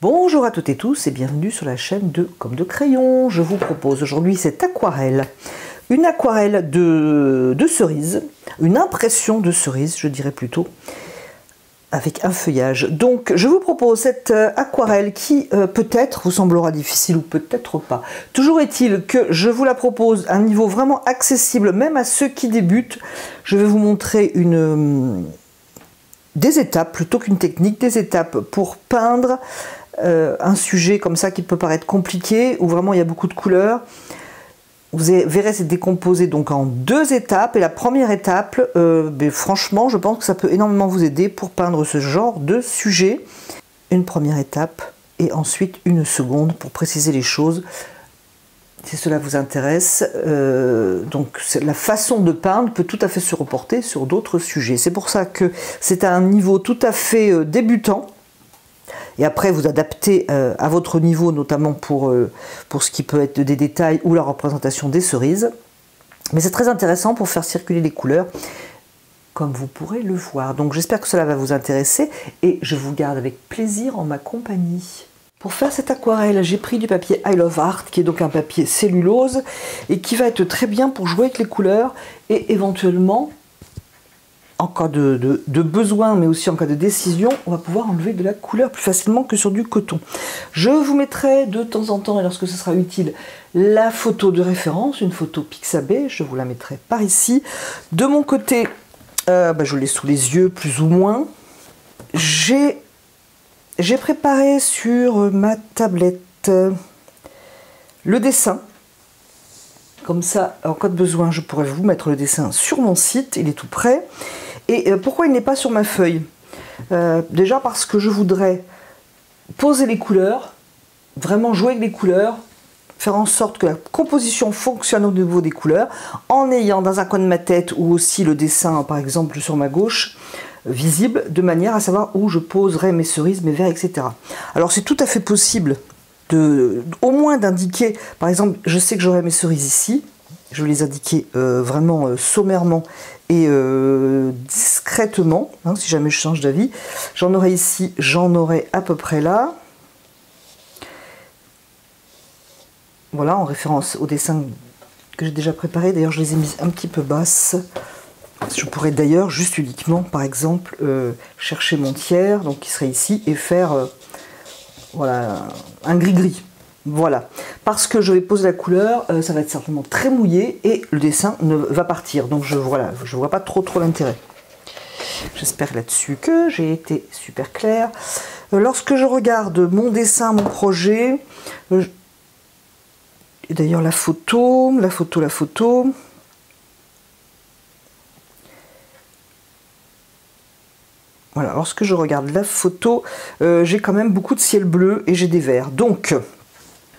Bonjour à toutes et tous et bienvenue sur la chaîne de Comme de Crayon. Je vous propose aujourd'hui cette aquarelle. Une aquarelle de cerise, une impression de cerise, je dirais plutôt, avec un feuillage. Donc je vous propose cette aquarelle qui peut-être vous semblera difficile ou peut-être pas. Toujours est-il que je vous la propose à un niveau vraiment accessible, même à ceux qui débutent. Je vais vous montrer des étapes, plutôt qu'une technique, des étapes pour peindre un sujet comme ça qui peut paraître compliqué, où vraiment il y a beaucoup de couleurs. Vous verrez, c'est décomposé donc en deux étapes. Et la première étape, franchement, je pense que ça peut énormément vous aider pour peindre ce genre de sujet. Une première étape et ensuite une seconde pour préciser les choses, si cela vous intéresse. Donc la façon de peindre peut tout à fait se reporter sur d'autres sujets. C'est pour ça que c'est à un niveau tout à fait débutant. Et après, vous adaptez à votre niveau, notamment pour ce qui peut être des détails ou la représentation des cerises. Mais c'est très intéressant pour faire circuler les couleurs, comme vous pourrez le voir. Donc j'espère que cela va vous intéresser et je vous garde avec plaisir en ma compagnie. Pour faire cette aquarelle, j'ai pris du papier I Love Art, qui est donc un papier cellulose, et qui va être très bien pour jouer avec les couleurs et éventuellement, en cas de besoin, mais aussi en cas de décision, on va pouvoir enlever de la couleur plus facilement que sur du coton. Je vous mettrai de temps en temps, et lorsque ce sera utile, la photo de référence, une photo Pixabay, je vous la mettrai par ici. De mon côté, je l'ai sous les yeux, plus ou moins. J'ai préparé sur ma tablette le dessin. Comme ça, en cas de besoin, je pourrais vous mettre le dessin sur mon site, il est tout prêt. Et pourquoi il n'est pas sur ma feuille? Déjà parce que je voudrais poser les couleurs, vraiment jouer avec les couleurs, faire en sorte que la composition fonctionne au niveau des couleurs, en ayant dans un coin de ma tête ou aussi le dessin, par exemple sur ma gauche, visible, de manière à savoir où je poserai mes cerises, mes verres, etc. Alors c'est tout à fait possible au moins d'indiquer, par exemple, je sais que j'aurai mes cerises ici, je vais les indiquer vraiment sommairement et discrètement, hein, si jamais je change d'avis. J'en aurai ici, j'en aurai à peu près là. Voilà, en référence au dessin que j'ai déjà préparé. D'ailleurs, je les ai mises un petit peu basses. Je pourrais d'ailleurs juste uniquement, par exemple, chercher mon tiers, donc qui serait ici, et faire voilà, un gris-gris. Voilà, parce que je vais poser la couleur, ça va être certainement très mouillé et le dessin va partir. Donc je vois pas trop l'intérêt. J'espère là-dessus que j'ai été super claire. Lorsque je regarde mon dessin, mon projet, et d'ailleurs la photo. Voilà, lorsque je regarde la photo, j'ai quand même beaucoup de ciel bleu et j'ai des verts. Donc,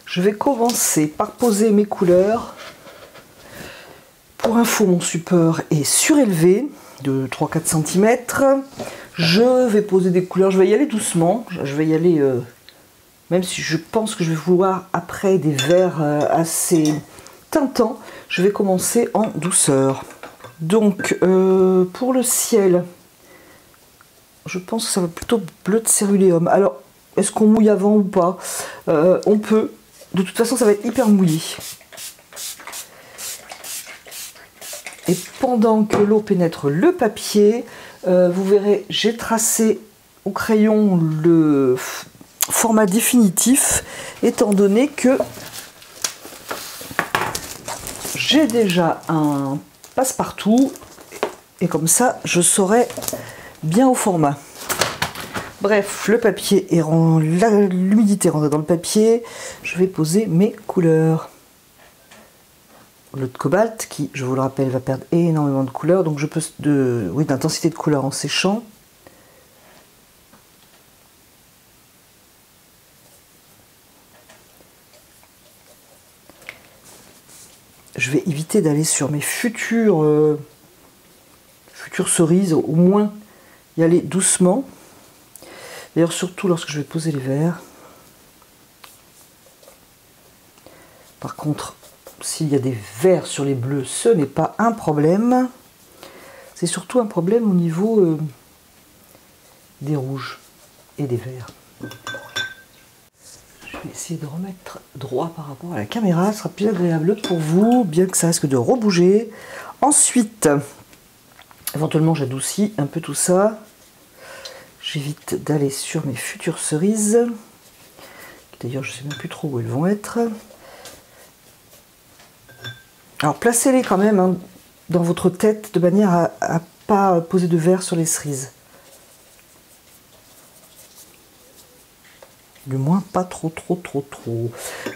je vais commencer par poser mes couleurs. Pour info, mon support est surélevé de 3-4 cm. Je vais poser des couleurs, je vais y aller doucement. Je vais y aller, même si je pense que je vais vouloir après des verts assez teintants, je vais commencer en douceur. Donc, pour le ciel, je pense que ça va plutôt bleu de céruléum. Alors, est-ce qu'on mouille avant ou pas? On peut. De toute façon, ça va être hyper mouillé. Et pendant que l'eau pénètre le papier, vous verrez, j'ai tracé au crayon le format définitif, étant donné que j'ai déjà un passe-partout. Et comme ça, je saurai bien au format. Bref, le papier est l'humidité rentrée dans le papier. Je vais poser mes couleurs. Le cobalt qui, je vous le rappelle, va perdre énormément de couleurs, donc je peux d'intensité de couleur en séchant. Je vais éviter d'aller sur mes futures cerises, au moins y aller doucement. D'ailleurs, surtout lorsque je vais poser les verres. Par contre, s'il y a des verts sur les bleus, ce n'est pas un problème. C'est surtout un problème au niveau des rouges et des verts. vais essayer de remettre droit par rapport à la caméra, ce sera plus agréable pour vous, bien que ça risque de rebouger. Ensuite, éventuellement j'adoucis un peu tout ça. J'évite d'aller sur mes futures cerises. D'ailleurs, je ne sais même plus trop où elles vont être. Alors, placez-les quand même hein, dans votre tête de manière à ne pas poser de verre sur les cerises. Du moins, pas trop.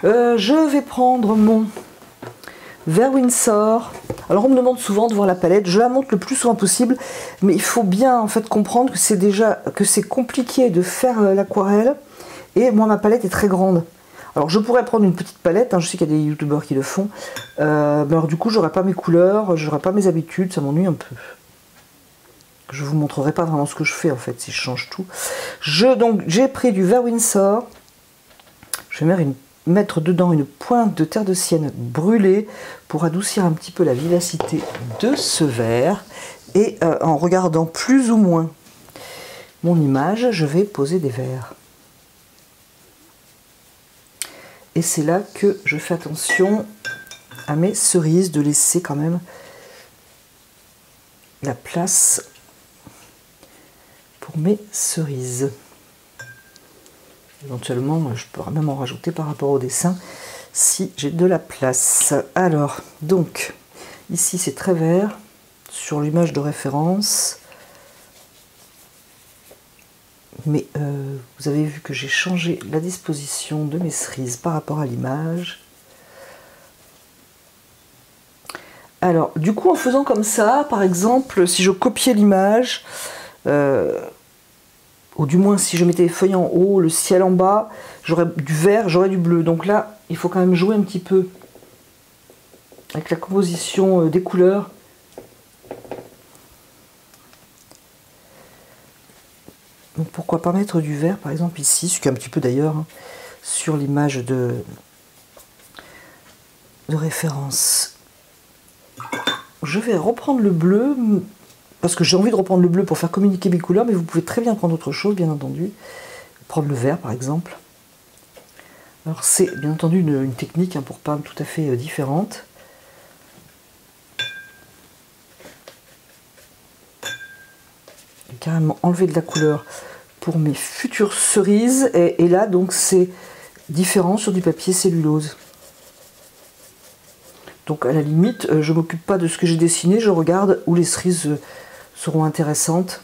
Je vais prendre mon verre Winsor. Alors, on me demande souvent de voir la palette. Je la montre le plus souvent possible, mais il faut bien en fait comprendre que c'est compliqué de faire l'aquarelle. Et moi, ma palette est très grande. Alors je pourrais prendre une petite palette, hein, je sais qu'il y a des youtubeurs qui le font, mais alors du coup j'aurais pas mes couleurs, j'aurais pas mes habitudes, ça m'ennuie un peu. Je vous montrerai pas vraiment ce que je fais en fait si je change tout. Donc j'ai pris du verre Winsor, je vais mettre dedans une pointe de terre de sienne brûlée pour adoucir un petit peu la vivacité de ce verre. Et en regardant plus ou moins mon image, je vais poser des verres. Et c'est là que je fais attention à mes cerises, de laisser quand même la place pour mes cerises. Éventuellement, je pourrais même en rajouter par rapport au dessin si j'ai de la place. Alors, donc, ici c'est très vert sur l'image de référence. Mais vous avez vu que j'ai changé la disposition de mes cerises par rapport à l'image. Alors, du coup, en faisant comme ça, par exemple, si je copiais l'image, ou du moins si je mettais les feuilles en haut, le ciel en bas, j'aurais du vert, j'aurais du bleu. Donc là, il faut quand même jouer un petit peu avec la composition des couleurs. Donc pourquoi pas mettre du vert par exemple ici, ce qui est un petit peu d'ailleurs hein, sur l'image de référence. Je vais reprendre le bleu, parce que j'ai envie de reprendre le bleu pour faire communiquer mes couleurs, mais vous pouvez très bien prendre autre chose, bien entendu. Prendre le vert par exemple. Alors c'est bien entendu une technique hein, pour pas tout à fait différente. J'ai carrément enlevé de la couleur pour mes futures cerises, et là donc c'est différent sur du papier cellulose. Donc à la limite, je ne m'occupe pas de ce que j'ai dessiné, je regarde où les cerises seront intéressantes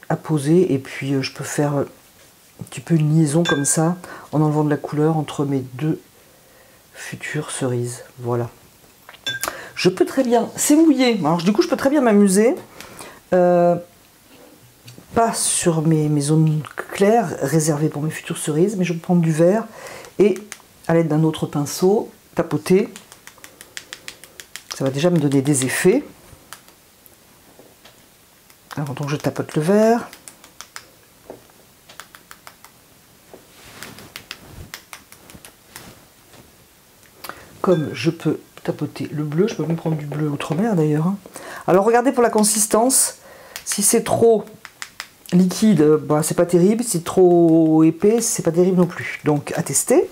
à poser, et puis je peux faire un petit peu une liaison comme ça, en enlevant de la couleur entre mes deux futures cerises. Voilà. Je peux très bien, c'est mouillé, alors du coup je peux très bien m'amuser, pas sur mes zones claires réservées pour mes futures cerises, mais je vais prendre du vert et à l'aide d'un autre pinceau, tapoter. Ça va déjà me donner des effets. Alors donc je tapote le vert. Comme je peux tapoter le bleu, je peux même prendre du bleu outre-mer d'ailleurs. Alors regardez pour la consistance, si c'est trop liquide, bah, c'est pas terrible, si c'est trop épais, c'est pas terrible non plus. Donc à tester.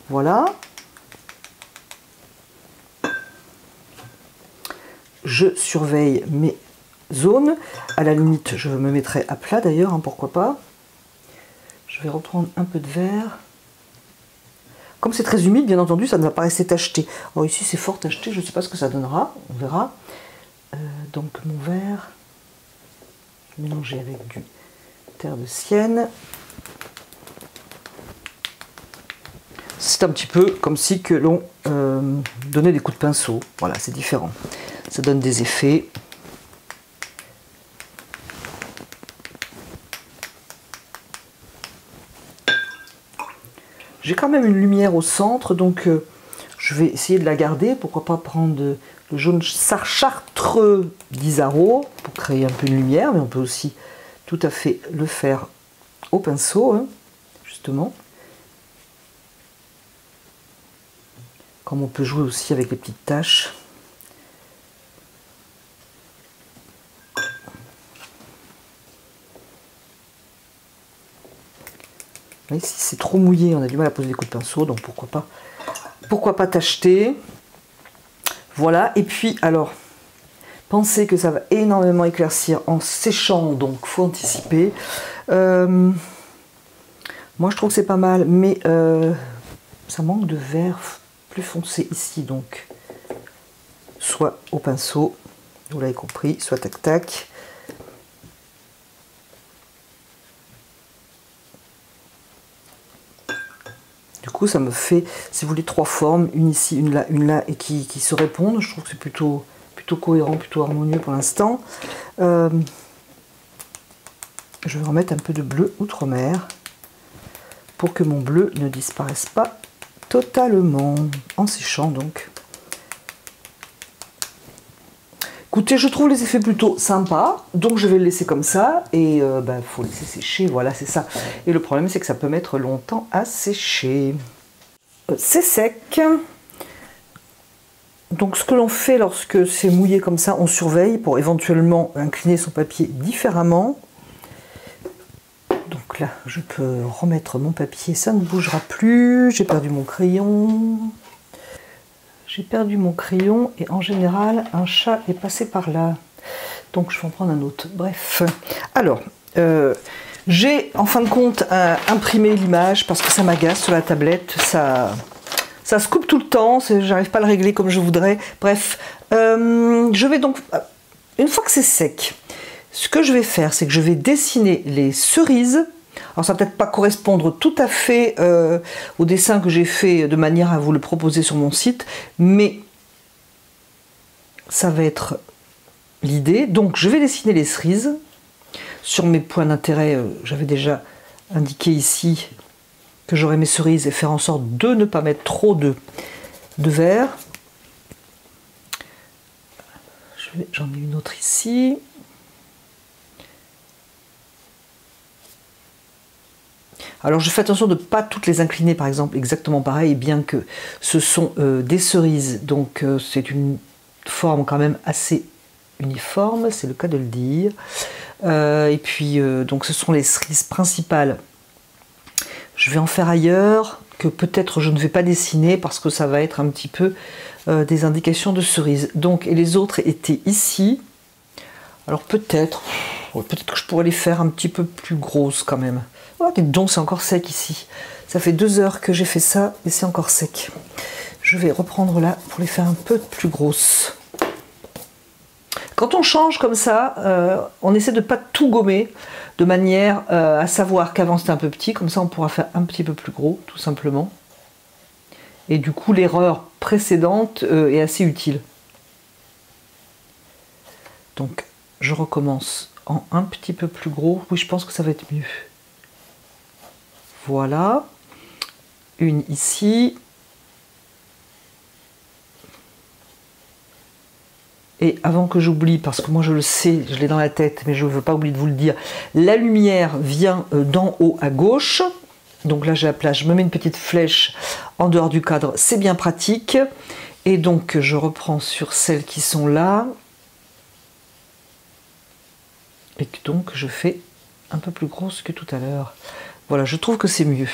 Voilà. Je surveille mes zones. À la limite, je me mettrai à plat d'ailleurs, hein, pourquoi pas. Je vais reprendre un peu de vert. Comme c'est très humide, bien entendu, ça ne va pas rester tacheté. Alors ici, c'est fort tacheté, je ne sais pas ce que ça donnera, on verra. Donc mon vert, mélangé avec du terre de sienne. C'est un petit peu comme si que l'on donnait des coups de pinceau. Voilà, c'est différent. Ça donne des effets. J'ai quand même une lumière au centre, donc je vais essayer de la garder. Pourquoi pas prendre le jaune chartreux d'Isaro pour créer un peu de lumière, mais on peut aussi tout à fait le faire au pinceau, hein, justement. Comme on peut jouer aussi avec les petites taches. Là, si c'est trop mouillé, on a du mal à poser des coups de pinceau, donc pourquoi pas t'acheter. Voilà, et puis alors, pensez que ça va énormément éclaircir en séchant, donc faut anticiper. Moi je trouve que c'est pas mal, mais ça manque de vert plus foncé ici, donc soit au pinceau, vous l'avez compris, soit tac tac. Du coup ça me fait, si vous voulez, 3 formes, une ici, une là, et qui se répondent. Je trouve que c'est plutôt cohérent, plutôt harmonieux pour l'instant. Je vais remettre un peu de bleu outre-mer pour que mon bleu ne disparaisse pas totalement, en séchant donc. Écoutez, je trouve les effets plutôt sympas, donc je vais le laisser comme ça, et faut laisser sécher, voilà, c'est ça. Et le problème, c'est que ça peut mettre longtemps à sécher. C'est sec. Donc ce que l'on fait lorsque c'est mouillé comme ça, on surveille pour éventuellement incliner son papier différemment. Donc là, je peux remettre mon papier, ça ne bougera plus. J'ai perdu mon crayon. J'ai perdu mon crayon et en général, un chat est passé par là. Donc je vais en prendre un autre. Bref. Alors, j'ai en fin de compte imprimé l'image parce que ça m'agace sur la tablette. Ça se coupe tout le temps. J'arrive pas à le régler comme je voudrais. Bref, je vais donc, une fois que c'est sec, ce que je vais faire, c'est que je vais dessiner les cerises. Alors ça va peut-être pas correspondre tout à fait au dessin que j'ai fait de manière à vous le proposer sur mon site, mais ça va être l'idée. Donc je vais dessiner les cerises. Sur mes points d'intérêt, j'avais déjà indiqué ici que j'aurais mes cerises et faire en sorte de ne pas mettre trop de vert. J'en ai une autre ici. Alors je fais attention de ne pas toutes les incliner par exemple exactement pareil, bien que ce sont des cerises, donc c'est une forme quand même assez uniforme, c'est le cas de le dire. Et puis donc ce sont les cerises principales. Je vais en faire ailleurs, que peut-être je ne vais pas dessiner parce que ça va être un petit peu des indications de cerises. Donc, et les autres étaient ici. Alors peut-être que je pourrais les faire un petit peu plus grosses quand même. Oh, dites donc, c'est encore sec ici. Ça fait 2 heures que j'ai fait ça et c'est encore sec. Je vais reprendre là pour les faire un peu plus grosses. Quand on change comme ça, on essaie de ne pas tout gommer, de manière à savoir qu'avant c'était un peu petit, comme ça on pourra faire un petit peu plus gros, tout simplement. Et du coup, l'erreur précédente est assez utile. Donc, je recommence en un petit peu plus gros. Oui, je pense que ça va être mieux. Voilà. Une ici. Et avant que j'oublie, parce que moi je le sais, je l'ai dans la tête, mais je ne veux pas oublier de vous le dire, la lumière vient d'en haut à gauche. Donc là j'ai la place, je me mets une petite flèche en dehors du cadre, c'est bien pratique. Et donc je reprends sur celles qui sont là. Et donc je fais un peu plus grosse que tout à l'heure. Voilà, je trouve que c'est mieux.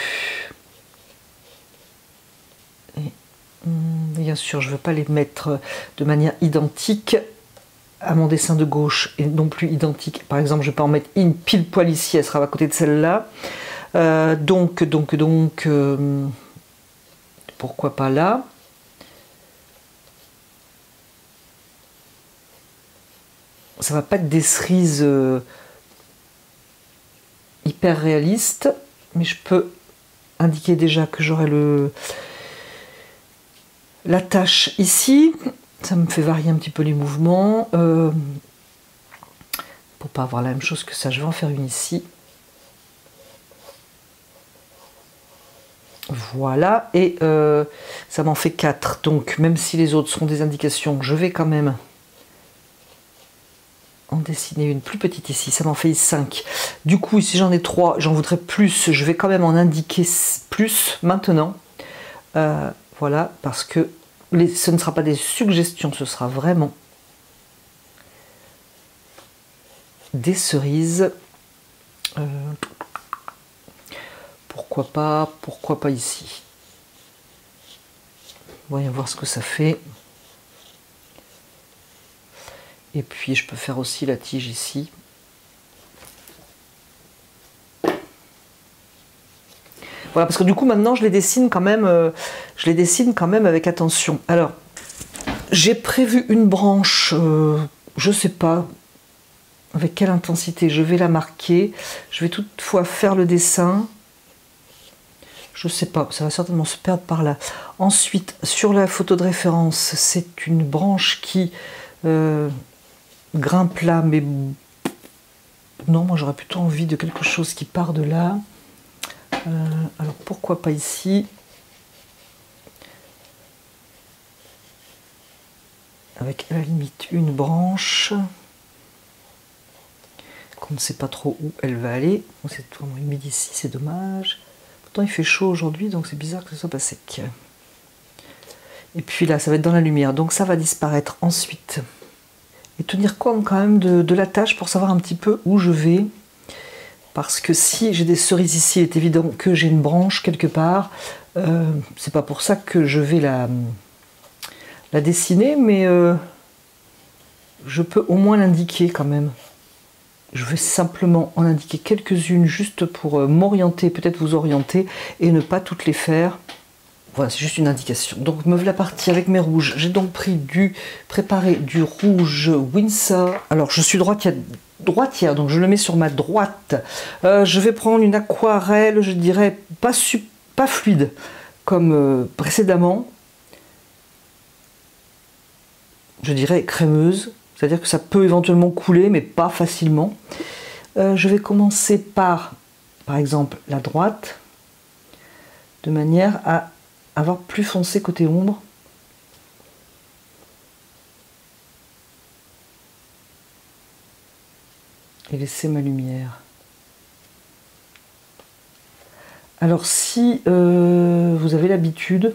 Et bien sûr, je ne veux pas les mettre de manière identique à mon dessin de gauche et non plus identique. Par exemple, je ne vais pas en mettre une pile poil ici, elle sera à côté de celle-là. Donc, pourquoi pas là? Ça va pas être des cerises hyper réalistes, mais je peux indiquer déjà que j'aurai la tâche ici. Ça me fait varier un petit peu les mouvements. Pour pas avoir la même chose que ça, je vais en faire une ici. Voilà, et ça m'en fait 4. Donc, même si les autres sont des indications, je vais quand même en dessiner une plus petite ici. Ça m'en fait 5. Du coup, si j'en ai 3, j'en voudrais plus. Je vais quand même en indiquer plus maintenant. Voilà, parce que ce ne sera pas des suggestions, ce sera vraiment des cerises. pourquoi pas ici. Voyons voir ce que ça fait. Et puis je peux faire aussi la tige ici. Voilà, parce que du coup maintenant je les dessine quand même, avec attention. Alors, j'ai prévu une branche, je sais pas avec quelle intensité je vais la marquer. Je vais toutefois faire le dessin. Je sais pas, ça va certainement se perdre par là. Ensuite, sur la photo de référence, c'est une branche qui grimpe là, mais non, moi j'aurais plutôt envie de quelque chose qui part de là. Alors pourquoi pas ici? Avec à la limite une branche qu'on ne sait pas trop où elle va aller. C'est vraiment humide ici, c'est dommage. Pourtant il fait chaud aujourd'hui, donc c'est bizarre que ce soit pas sec. Et puis là, ça va être dans la lumière, donc ça va disparaître ensuite. Et tenir compte quand même de la tâche pour savoir un petit peu où je vais. Parce que si j'ai des cerises ici, il est évident que j'ai une branche quelque part. C'est pas pour ça que je vais la dessiner, mais je peux au moins l'indiquer quand même. Je vais simplement en indiquer quelques-unes juste pour m'orienter, peut-être vous orienter, et ne pas toutes les faire. Voilà, c'est juste une indication. Donc me voilà partie avec mes rouges. J'ai donc préparé du rouge Winsor. Alors je suis droitière, donc je le mets sur ma droite. Je vais prendre une aquarelle, je dirais pas fluide comme précédemment. Je dirais crémeuse, c'est-à-dire que ça peut éventuellement couler, mais pas facilement. Je vais commencer par exemple, la droite, de manière à avoir plus foncé côté ombre. Et laisser ma lumière. Alors si vous avez l'habitude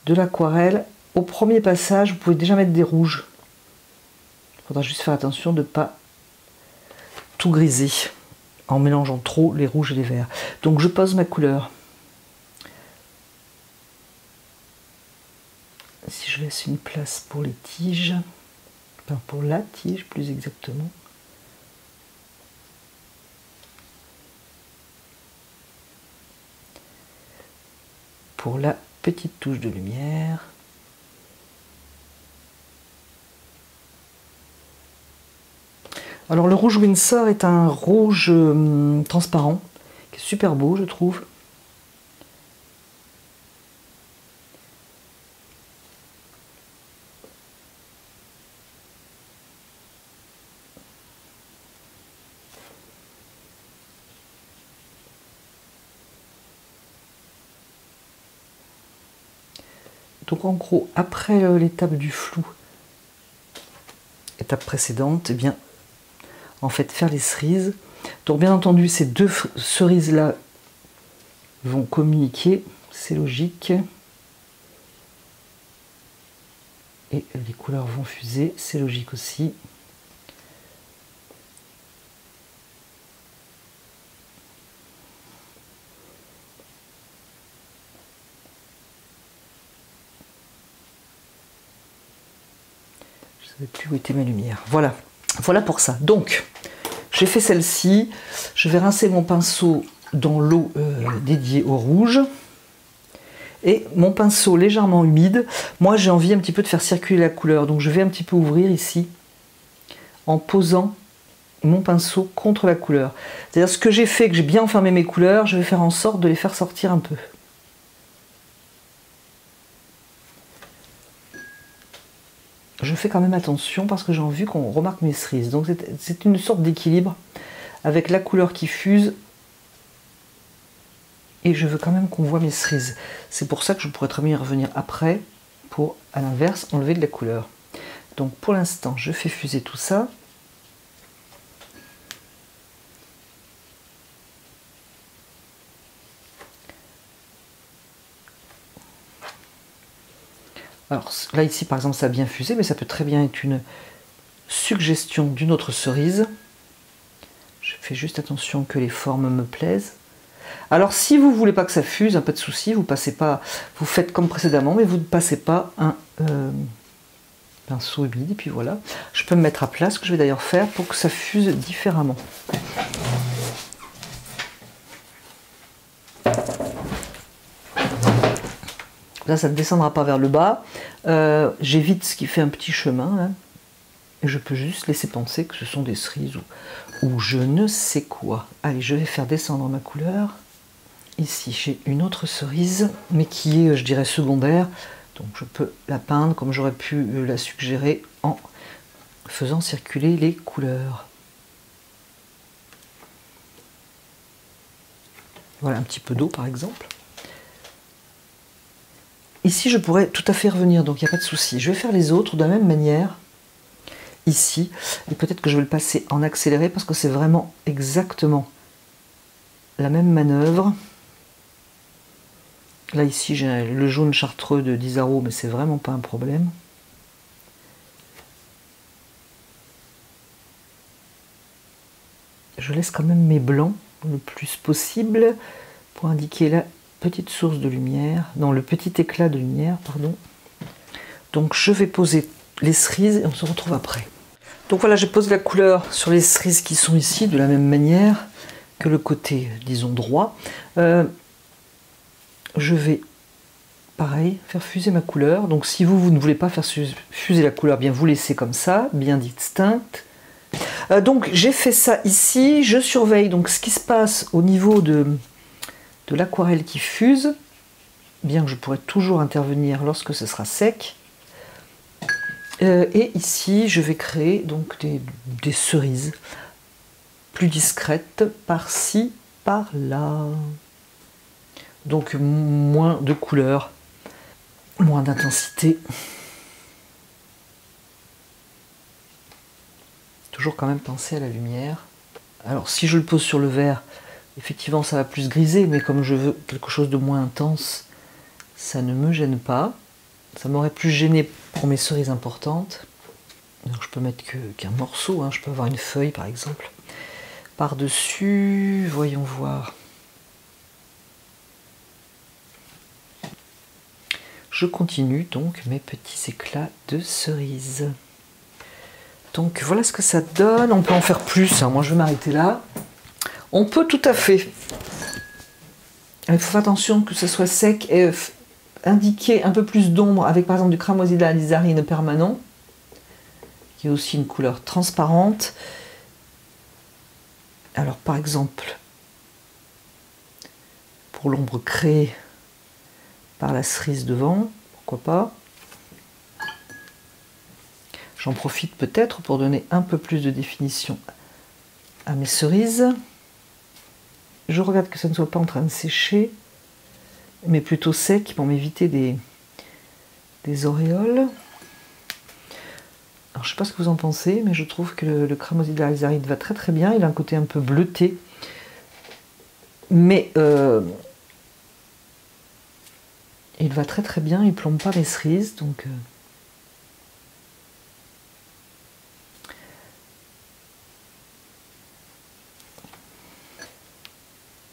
de l'aquarelle, au premier passage, vous pouvez déjà mettre des rouges. Il faudra juste faire attention de ne pas tout griser en mélangeant trop les rouges et les verts. Donc je pose ma couleur. Si je laisse une place pour les tiges, enfin pour la tige plus exactement. Pour la petite touche de lumière. Alors le rouge Winsor est un rouge transparent, qui est super beau je trouve. Donc en gros, après l'étape du flou, étape précédente, eh bien, en fait, faire les cerises. Donc bien entendu, ces deux cerises-là vont communiquer, c'est logique. Et les couleurs vont fuser, c'est logique aussi. Je ne sais plus où était ma lumière. Voilà, voilà pour ça. Donc, j'ai fait celle-ci. Je vais rincer mon pinceau dans l'eau dédiée au rouge. Et mon pinceau légèrement humide. Moi, j'ai envie un petit peu de faire circuler la couleur. Donc, je vais un petit peu ouvrir ici en posant mon pinceau contre la couleur. C'est-à-dire ce que j'ai fait, que j'ai bien enfermé mes couleurs, je vais faire en sorte de les faire sortir un peu. Je fais quand même attention parce que j'ai envie qu'on remarque mes cerises. Donc c'est une sorte d'équilibre avec la couleur qui fuse. Et je veux quand même qu'on voit mes cerises. C'est pour ça que je pourrais très bien y revenir après pour, à l'inverse, enlever de la couleur. Donc pour l'instant, je fais fuser tout ça. Alors là, ici, par exemple, ça a bien fusé, mais ça peut très bien être une suggestion d'une autre cerise. Je fais juste attention que les formes me plaisent. Alors si vous voulez pas que ça fuse, pas de souci, vous passez pas, vous faites comme précédemment, mais vous ne passez pas un pinceau humide. Et puis voilà, je peux me mettre à plat, ce que je vais d'ailleurs faire pour que ça fuse différemment. Là, ça ne descendra pas vers le bas. J'évite ce qui fait un petit chemin. Là. Et je peux juste laisser penser que ce sont des cerises ou je ne sais quoi. Allez, je vais faire descendre ma couleur. Ici, j'ai une autre cerise, mais qui est, je dirais, secondaire. Donc, je peux la peindre comme j'aurais pu la suggérer en faisant circuler les couleurs. Voilà, un petit peu d'eau, par exemple. Ici, je pourrais tout à fait revenir, donc il n'y a pas de souci. Je vais faire les autres de la même manière, ici. Et peut-être que je vais le passer en accéléré, parce que c'est vraiment exactement la même manœuvre. Là, ici, j'ai le jaune chartreux de d'Isaro, mais c'est vraiment pas un problème. Je laisse quand même mes blancs le plus possible pour indiquer la petite source de lumière, non, le petit éclat de lumière, pardon. Donc je vais poser les cerises et on se retrouve après. Donc voilà, j'ai posé la couleur sur les cerises qui sont ici, de la même manière que le côté, disons, droit. Je vais, pareil, faire fuser ma couleur. Donc si vous ne voulez pas faire fuser la couleur, bien vous laissez comme ça, bien distincte. Donc j'ai fait ça ici, je surveille donc ce qui se passe au niveau de l'aquarelle qui fuse, bien que je pourrais toujours intervenir lorsque ce sera sec. Et ici, je vais créer donc des cerises plus discrètes par-ci, par-là. Donc moins de couleurs, moins d'intensité. Toujours quand même penser à la lumière. Alors si je le pose sur le verre, effectivement, ça va plus griser, mais comme je veux quelque chose de moins intense, ça ne me gêne pas. Ça m'aurait plus gêné pour mes cerises importantes. Donc je peux mettre qu'un morceau, hein. Je peux avoir une feuille par exemple. Par-dessus, voyons voir. Je continue donc mes petits éclats de cerises. Donc voilà ce que ça donne. On peut en faire plus, hein. Moi je vais m'arrêter là. On peut tout à fait. Il faut faire attention que ce soit sec et indiquer un peu plus d'ombre avec par exemple du Cramoisida alizarine permanent, qui est aussi une couleur transparente. Alors par exemple, pour l'ombre créée par la cerise devant, pourquoi pas. J'en profite peut-être pour donner un peu plus de définition à mes cerises. Je regarde que ça ne soit pas en train de sécher, mais plutôt sec pour m'éviter des auréoles. Alors, je ne sais pas ce que vous en pensez, mais je trouve que le Cramoisida alizarine va très très bien. Il a un côté un peu bleuté, mais il va très très bien. Il ne plombe pas mes cerises, donc...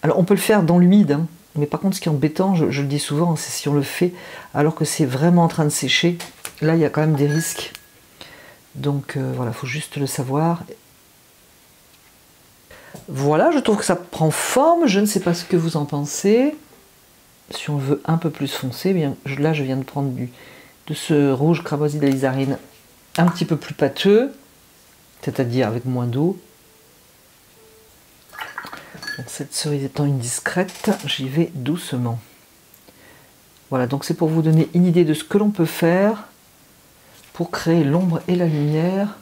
Alors on peut le faire dans l'humide, hein, mais par contre ce qui est embêtant, je le dis souvent, c'est si on le fait alors que c'est vraiment en train de sécher, là il y a quand même des risques. Donc voilà, il faut juste le savoir. Voilà, je trouve que ça prend forme, je ne sais pas ce que vous en pensez. Si on veut un peu plus foncé, bien, là je viens de prendre de ce rouge Cramoisida alizarine un petit peu plus pâteux, c'est-à-dire avec moins d'eau. Donc, cette cerise étant une discrète, j'y vais doucement. Voilà, donc c'est pour vous donner une idée de ce que l'on peut faire pour créer l'ombre et la lumière.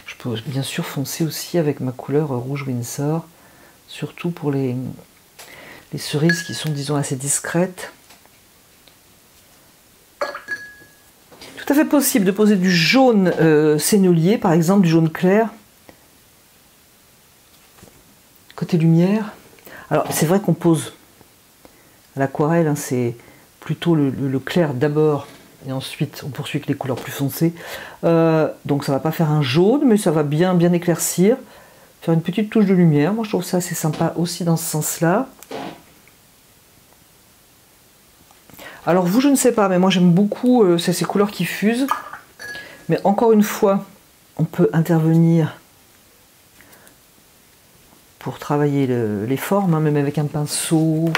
Je peux bien sûr foncer aussi avec ma couleur rouge Winsor, surtout pour les cerises qui sont, disons, assez discrètes. Tout à fait possible de poser du jaune sénolier, par exemple, du jaune clair. Côté lumière, alors c'est vrai qu'on pose à l'aquarelle, hein, c'est plutôt le clair d'abord et ensuite on poursuit avec les couleurs plus foncées. Donc ça va pas faire un jaune, mais ça va bien éclaircir, faire une petite touche de lumière. Moi je trouve ça assez sympa aussi dans ce sens-là. Alors vous, je ne sais pas, mais moi j'aime beaucoup c'est ces couleurs qui fusent. Mais encore une fois, on peut intervenir pour travailler les formes, hein, même avec un pinceau.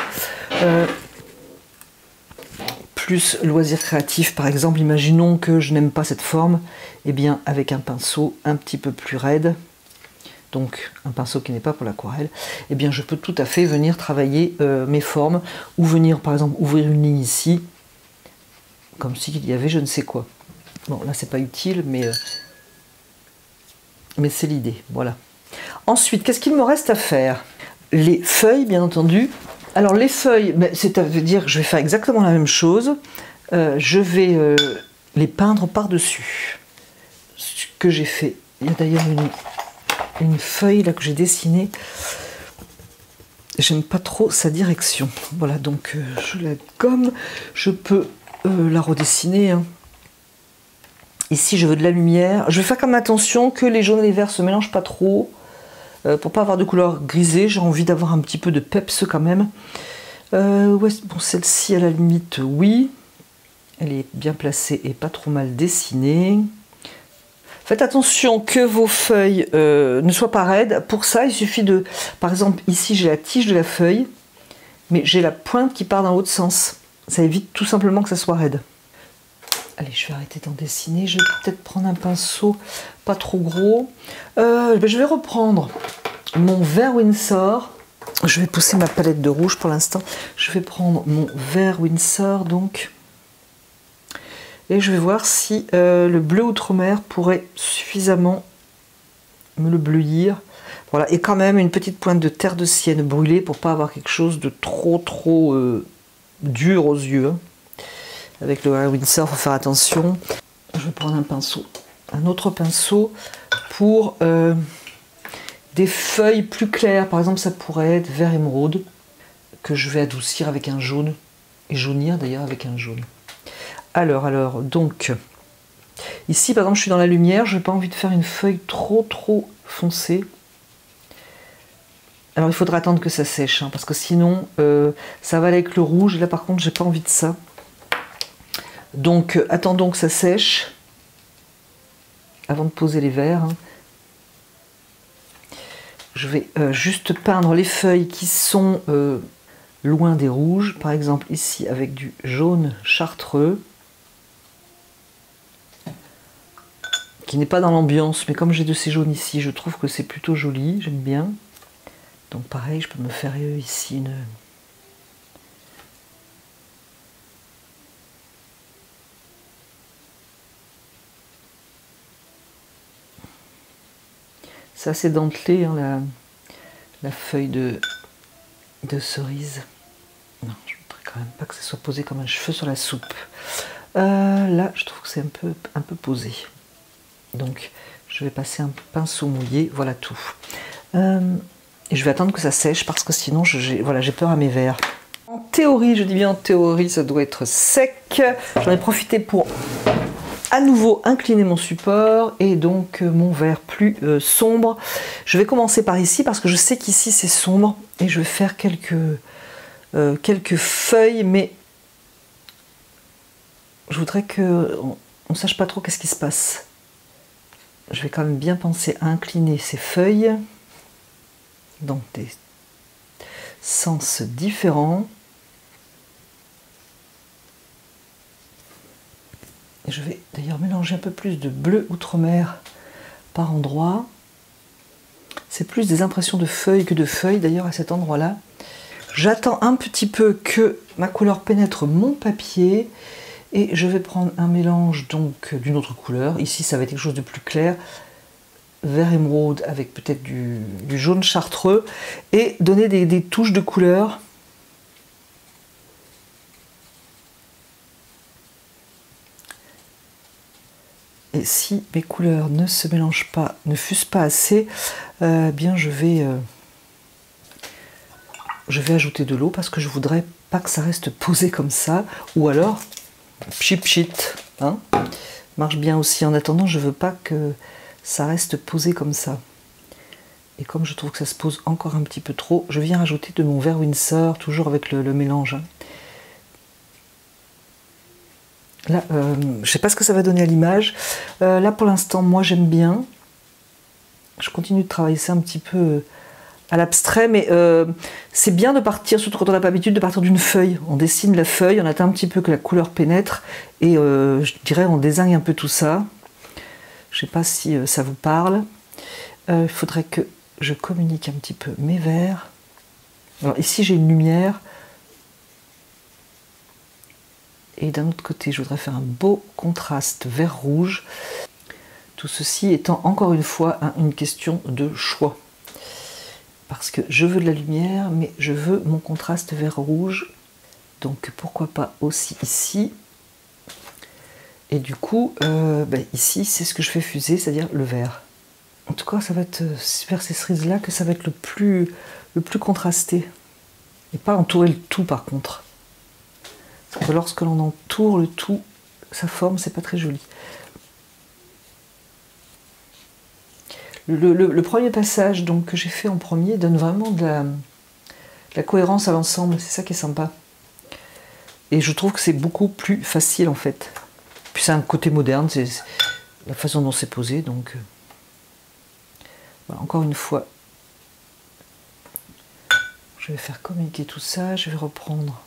Plus loisir créatif, par exemple, imaginons que je n'aime pas cette forme, et bien avec un pinceau un petit peu plus raide, donc un pinceau qui n'est pas pour l'aquarelle, et bien je peux tout à fait venir travailler mes formes, ou venir par exemple ouvrir une ligne ici, comme s'il y avait je ne sais quoi. Bon là c'est pas utile, mais c'est l'idée, voilà. Ensuite, qu'est-ce qu'il me reste à faire? Les feuilles, bien entendu. Alors les feuilles, c'est-à-dire que je vais faire exactement la même chose. Je vais les peindre par-dessus. Ce que j'ai fait. Il y a d'ailleurs une feuille là que j'ai dessinée. J'aime pas trop sa direction. Voilà, donc je la gomme. Je peux la redessiner. Hein. Ici, je veux de la lumière. Je vais faire comme attention que les jaunes et les verts se mélangent pas trop. Pour pas avoir de couleur grisée, j'ai envie d'avoir un petit peu de peps quand même. Ouais, bon, celle-ci, à la limite, oui. Elle est bien placée et pas trop mal dessinée. Faites attention que vos feuilles ne soient pas raides. Pour ça, il suffit de... Par exemple, ici, j'ai la tige de la feuille, mais j'ai la pointe qui part dans l'autre sens. Ça évite tout simplement que ça soit raide. Allez, je vais arrêter d'en dessiner. Je vais peut-être prendre un pinceau pas trop gros. Je vais reprendre mon vert Winsor. Je vais pousser ma palette de rouge pour l'instant. Je vais prendre mon vert Winsor, donc. Et je vais voir si le bleu outre-mer pourrait suffisamment me le bleuir. Voilà, et quand même une petite pointe de terre de sienne brûlée pour pas avoir quelque chose de trop dur aux yeux. Avec le vert Winsor, il faut faire attention. Je vais prendre un pinceau, un autre pinceau pour des feuilles plus claires. Par exemple, ça pourrait être vert émeraude que je vais adoucir avec un jaune et jaunir d'ailleurs avec un jaune. Alors, donc ici, par exemple, je suis dans la lumière. Je n'ai pas envie de faire une feuille trop foncée. Alors, il faudra attendre que ça sèche, hein, parce que sinon, ça va aller avec le rouge. Et là, par contre, j'ai pas envie de ça. Donc, attendons que ça sèche avant de poser les verres. Hein. Je vais juste peindre les feuilles qui sont loin des rouges. Par exemple, ici, avec du jaune chartreux, qui n'est pas dans l'ambiance, mais comme j'ai de ces jaunes ici, je trouve que c'est plutôt joli, j'aime bien. Donc pareil, je peux me faire ici une... C'est assez dentelé, hein, la feuille de cerise. Non, je ne voudrais quand même pas que ça soit posé comme un cheveu sur la soupe. Là, je trouve que c'est un peu posé. Donc, je vais passer un pinceau mouillé, voilà tout. Et je vais attendre que ça sèche parce que sinon, j'ai peur à mes verres. En théorie, je dis bien en théorie, ça doit être sec. J'en ai profité pour à nouveau incliner mon support et donc mon vert plus sombre. Je vais commencer par ici parce que je sais qu'ici c'est sombre et je vais faire quelques feuilles, mais je voudrais qu'on ne sache pas trop qu'est-ce qui se passe. Je vais quand même bien penser à incliner ces feuilles dans des sens différents. Et je vais d'ailleurs mélanger un peu plus de bleu outre-mer par endroit. C'est plus des impressions de feuilles que de feuilles d'ailleurs à cet endroit-là. J'attends un petit peu que ma couleur pénètre mon papier et je vais prendre un mélange donc d'une autre couleur. Ici ça va être quelque chose de plus clair, vert émeraude avec peut-être du jaune chartreux et donner des touches de couleur. Et si mes couleurs ne se mélangent pas, ne fusent pas assez, bien je vais ajouter de l'eau parce que je voudrais pas que ça reste posé comme ça. Ou alors, pchit, hein, marche bien aussi. En attendant, je veux pas que ça reste posé comme ça. Et comme je trouve que ça se pose encore un petit peu trop, je viens rajouter de mon vert Winsor, toujours avec le mélange. Hein. Là, je sais pas ce que ça va donner à l'image. Là, pour l'instant, moi, j'aime bien. Je continue de travailler ça un petit peu à l'abstrait, mais c'est bien de partir, surtout quand on n'a pas l'habitude, de partir d'une feuille. On dessine la feuille, on attend un petit peu que la couleur pénètre, et je dirais on désigne un peu tout ça. Je sais pas si ça vous parle. Il faudrait que je communique un petit peu mes verres. Alors ici j'ai une lumière. Et d'un autre côté, je voudrais faire un beau contraste vert-rouge. Tout ceci étant encore une fois une question de choix. Parce que je veux de la lumière, mais je veux mon contraste vert-rouge. Donc pourquoi pas aussi ici. Et du coup, ici, c'est ce que je fais fuser, c'est-à-dire le vert. En tout cas, ça va être vers ces cerises-là que ça va être le plus contrasté. Et pas entourer le tout par contre. Parce que lorsque l'on entoure le tout, sa forme, c'est pas très joli. Le premier passage donc, que j'ai fait en premier donne vraiment de la cohérence à l'ensemble. C'est ça qui est sympa. Et je trouve que c'est beaucoup plus facile en fait. Puis c'est un côté moderne, c'est la façon dont c'est posé. Donc, voilà, encore une fois, je vais faire communiquer tout ça. Je vais reprendre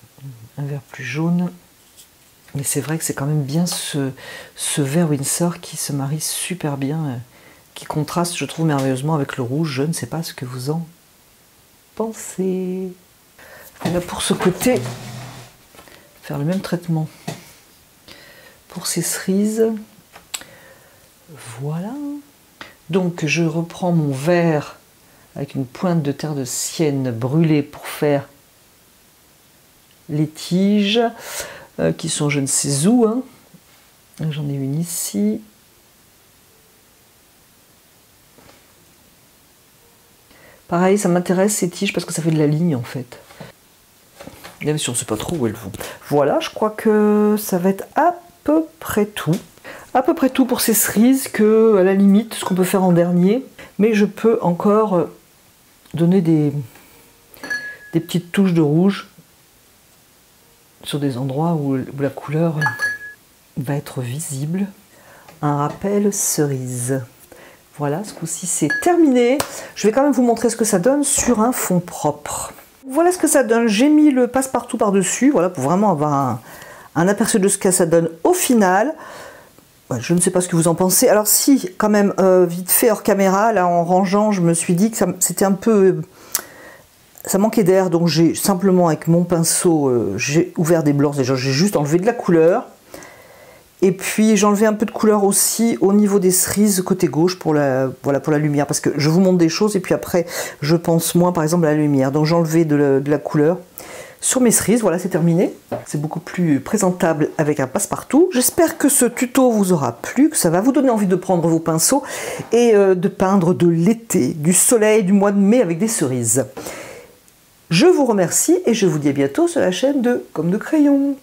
un vert plus jaune. Mais c'est vrai que c'est quand même bien ce vert Winsor qui se marie super bien, qui contraste, je trouve, merveilleusement avec le rouge. Je ne sais pas ce que vous en pensez. Et là, pour ce côté, faire le même traitement pour ces cerises. Voilà. Donc, je reprends mon verre avec une pointe de terre de sienne brûlée pour faire les tiges qui sont je ne sais où. Hein. J'en ai une ici. Pareil, ça m'intéresse ces tiges parce que ça fait de la ligne en fait. Même si on ne sait pas trop où elles vont. Voilà, je crois que ça va être à peu près tout. À peu près tout pour ces cerises, que à la limite, ce qu'on peut faire en dernier. Mais je peux encore donner des petites touches de rouge sur des endroits où la couleur va être visible. Un rappel cerise. Voilà, ce coup-ci c'est terminé. Je vais quand même vous montrer ce que ça donne sur un fond propre. Voilà ce que ça donne. J'ai mis le passe-partout par-dessus, voilà, pour vraiment avoir un aperçu de ce que ça donne au final. Je ne sais pas ce que vous en pensez. Alors si, quand même, vite fait hors caméra, là en rangeant, je me suis dit que c'était un peu... ça manquait d'air, donc j'ai simplement avec mon pinceau, j'ai ouvert des blancs, déjà j'ai juste enlevé de la couleur. Et puis j'ai enlevé un peu de couleur aussi au niveau des cerises côté gauche pour la lumière, parce que je vous montre des choses et puis après je pense moins par exemple à la lumière. Donc j'ai enlevé de la couleur sur mes cerises. Voilà, c'est terminé. C'est beaucoup plus présentable avec un passe-partout. J'espère que ce tuto vous aura plu, que ça va vous donner envie de prendre vos pinceaux et de peindre de l'été, du soleil, du mois de mai avec des cerises. Je vous remercie et je vous dis à bientôt sur la chaîne de Comme de Crayon.